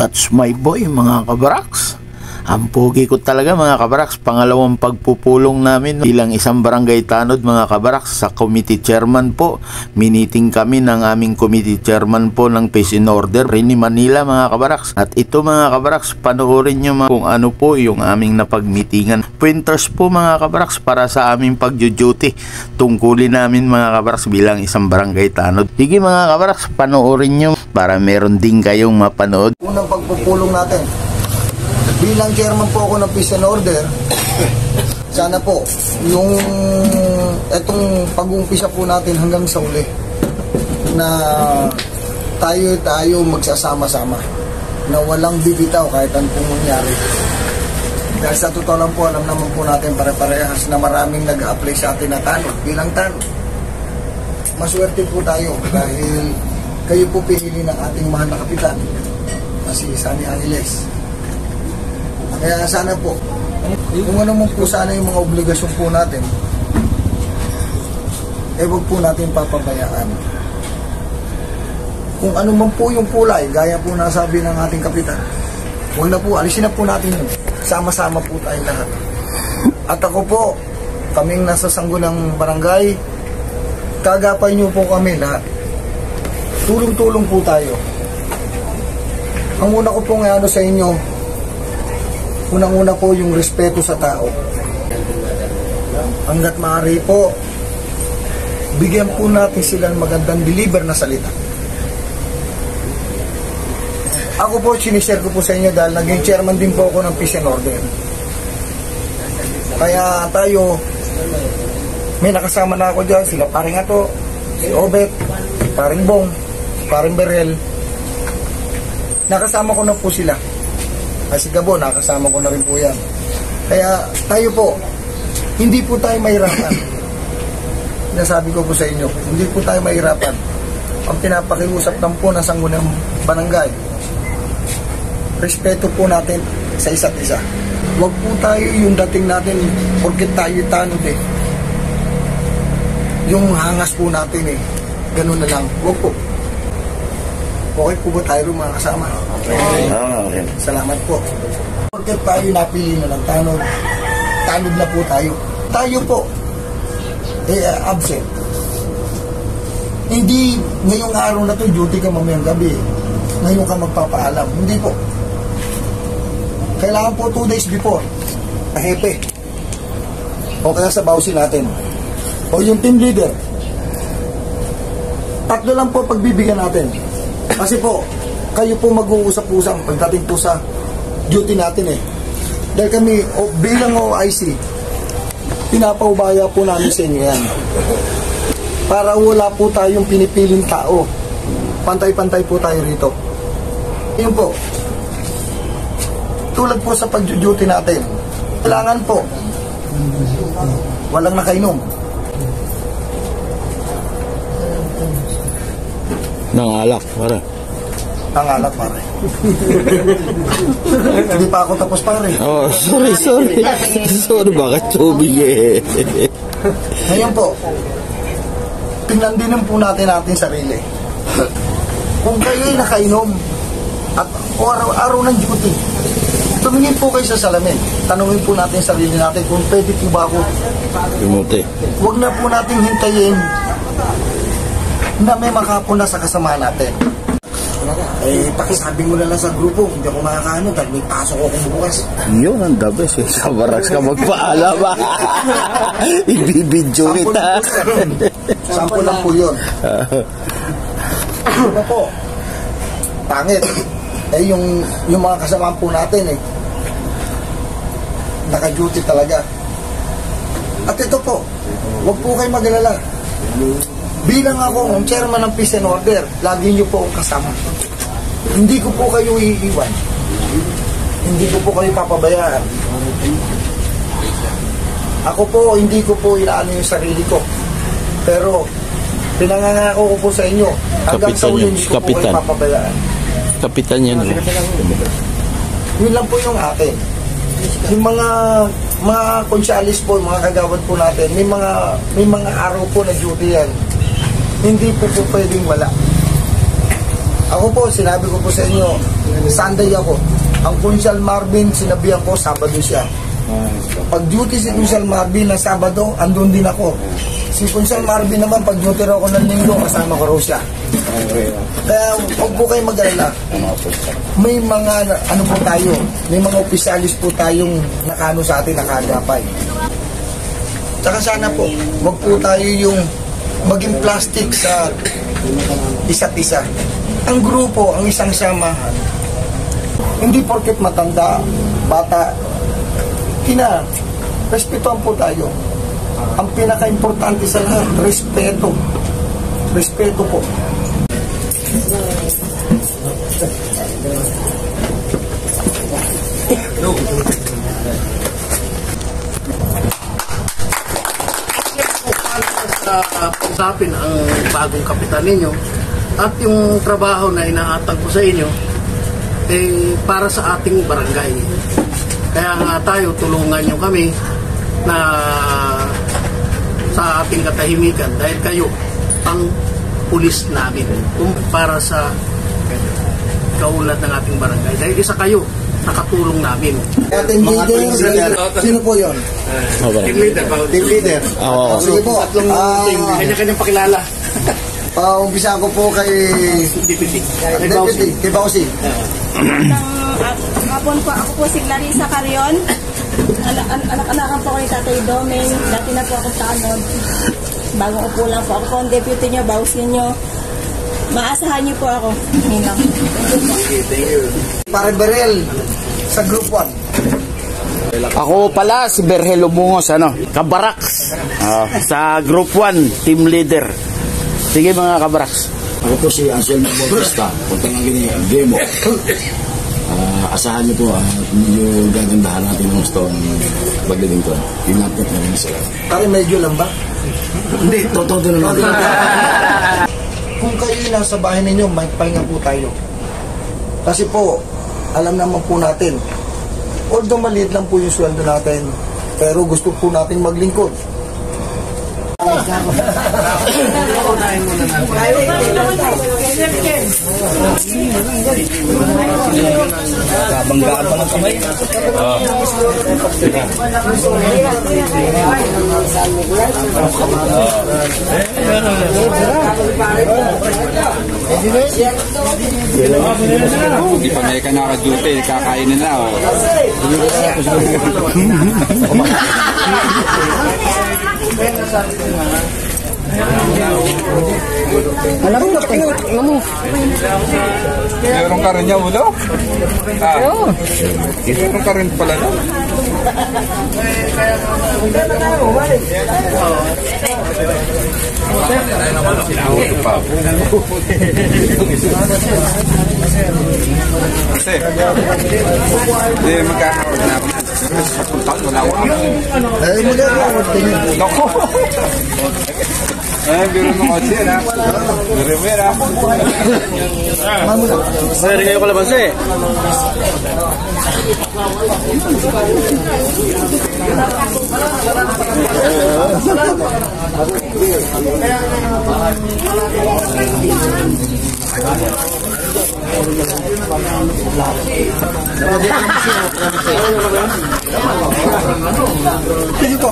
That's my boy, mga kabaraks. Ang pogi ko talaga, mga kabaraks. Pangalawang pagpupulong namin bilang isang barangay tanod, mga kabaraks, sa committee chairman po. Miniting kami ng aming committee chairman po ng Peace in Order rin ni Manila, mga kabaraks. At ito, mga kabaraks, panoorin nyo kung ano po yung aming napagmitingan. Pointers po, mga kabaraks, para sa aming pag-duty. Tungkulin namin, mga kabaraks, bilang isang barangay tanod. Sige, mga kabaraks, panoorin nyo para meron din kayong mapanood. Unang pagpupulong natin. Bilang chairman po ako ng Peace and Order, sana po, yung etong pag-uumpisa po natin hanggang sa uli, na tayo magsasama-sama, na walang bibitaw kahit anong pong mangyari. Dahil sa totoo lang po, alam naman po natin pare-parehas na maraming nag-a-apply sa atin na tanod, bilang tanod. Maswerte po tayo dahil kayo po pinili ng ating mahal na kapitan, na si Sunny Angeles. Kaya sana po, kung ano mo po sana yung mga obligasyon po natin, huwag po natin papabayaan. Kung ano man po yung kulay, gaya po nasabi ng ating kapitan, huwag na po, alisin na po natin yun. Sama-sama po tayong lahat. At ako po, kaming nasa sanggunang barangay, kagapay niyo po kami lahat. Tulong-tulong po tayo. Ang una ko pong ano sa inyo, unang-una po yung respeto sa tao. Hanggat maaari po, bigyan po natin sila ng magandang deliver na salita. Ako po, sinishare ko po sa inyo dahil naging chairman din po ako ng Peace and Order. Kaya tayo, may nakasama na ako dyan, sila paring Ato, si Obet, paring Bong, paring Berel. Nakasama ko na po sila. Kasi Gabo, nakasama ko na rin po yan. Kaya tayo po, hindi po tayo mahirapan. Nasabi ko po sa inyo, hindi po tayo mahirapan. Ang pinapakiusap lang po ng sanggunang barangay, respeto po natin sa isa't isa. Huwag po tayo yung dating natin, porket tayo tanod eh. Yung hangas po natin eh. Ganun na lang. Huwag po. Okay po ba tayo mga kasama? Okay. Salamat po. Porque tayo napili na ng tanod. Tanod na po tayo. Tayo po, absent. Hindi ngayong araw na to duty ka mamayang gabi. Ngayon ka magpapaalam. Hindi po. Kailangan po 2 days before. Hepe. O kaya sa bawsi natin. O yung team leader. 3 lang po pagbibigyan natin. Kasi po, kayo po mag-uusap-usap pagdating po sa duty natin eh. Dahil kami, bilang OIC, pinapaubaya po namin sa inyo yan. Para wala po tayong pinipiling tao. Pantay-pantay po tayo rito. Yun po. Tulad po sa pag-duty natin, kailangan po, walang nakainom. Nangalak, pare. Nangalak, pare. Hindi pa ako tapos, pare. Oh, sorry. Sorry, bakit tubig eh. Ngayon po, tingnan din po natin sarili. Kung kayo'y nakainom at araw-araw ng duty, tumingin po kayo sa salamin. Tanungin po natin sarili natin kung pwede po ba ako. Huwag na po natin hintayin na may makapuna sa kasama natin. Pakisabi mo na lang sa grupo, hindi ako makakaano dahil may pasok ako bukas. Yun ang the best eh. Sa baraks ka magpaalam. Ibibidyo kita. Sample lang po yun. Ano po? Pangit. Yung mga kasama po natin naka-duty talaga. At ito po, huwag po kayo mag-alala. Bilang ako, ang chairman ng Peace and Order, lagi niyo po akong kasama. Hindi ko po kayo iiwan. Hindi ko po kayo papabayaan. Ako po, hindi ko po inaano yung sarili ko. Pero, pinangangako ko po sa inyo, hanggang sa uli, hindi ko po kayo papabayaan. Kapitan yan. Yun lang po yung akin. Yung mga konsyalis po, mga kagawad po natin, may mga araw po na duty yan. Hindi po pwedeng wala. Ako po, sinabi ko po sa inyo, Sunday ako. Ang Consul Marvin, sinabihan ko, Sabado siya. Pag duty si Consul Marvin na Sabado, andun din ako. Si Consul Marvin naman, pag duty raw ako ng Linggo, kasama ko raw siya. Kaya huwag po kayo mag-alala. May mga, ano po tayo, may mga opisyalis po tayong nakano sa atin, nakagapay. Tsaka sana po, huwag po tayo yung maging plastic sa isa't isa. Ang grupo, ang isang samahan, hindi porket matanda, bata, respetuhan po tayo. Ang pinaka-importante sa lahat, respeto. Respeto po. Usapin ang bagong kapitan ninyo at yung trabaho na inaatag ko sa inyo para sa ating barangay. Kaya nga tayo, tulungan nyo kami na sa ating katahimikan dahil kayo ang pulis namin para sa kaunlad ng ating barangay. Dahil isa kayo, nakatulong namin. Ating leader, sino po yun? Team leader. Team leader. Sige po. Kanya-kanyang pakilala. Umpisa ko po kay Deputy. Kay Bausi. Hapon po, ako po si Clarissa Carion. Anak-anakan po ako ni Tatay Domen. Dati na po ako sa Anod. Bago ko po lang po. Ako po ang deputy nyo, Bausi nyo. Maasahan niyo po ako. Yun lang. Thank you. Pare Berel sa Group 1. Ako pala si Berhelo Bungos, Kabaraks. Sa Group 1, team leader. Sige mga Kabaraks. Ako po si Anselmo Bautista, punta ng demo. Asahan niyo po, medyo gagandahan natin ng gusto ng paglilingkod. Tinapot na rin sila. Pare medyo lang ba? Hindi, totoo din naman. Kung kayo nasa bahay ninyo, may pahinga po tayo. Kasi po, alam naman po natin, although maliit lang po yung sweldo natin, pero gusto po natin maglingkod. Kabanggaan pa ng kamay. Hindi pa may ka naka-duty, kakain nila. Alam mo, Meron ka rin niya, ulo? Meron ka rin pala na. Kasi, hindi magkakaroon na. Wala ko. Magkakaroon din yun. Naku! Biro ng kotse na. Biro mo yan, Sir, ngayon ko labas Sige po.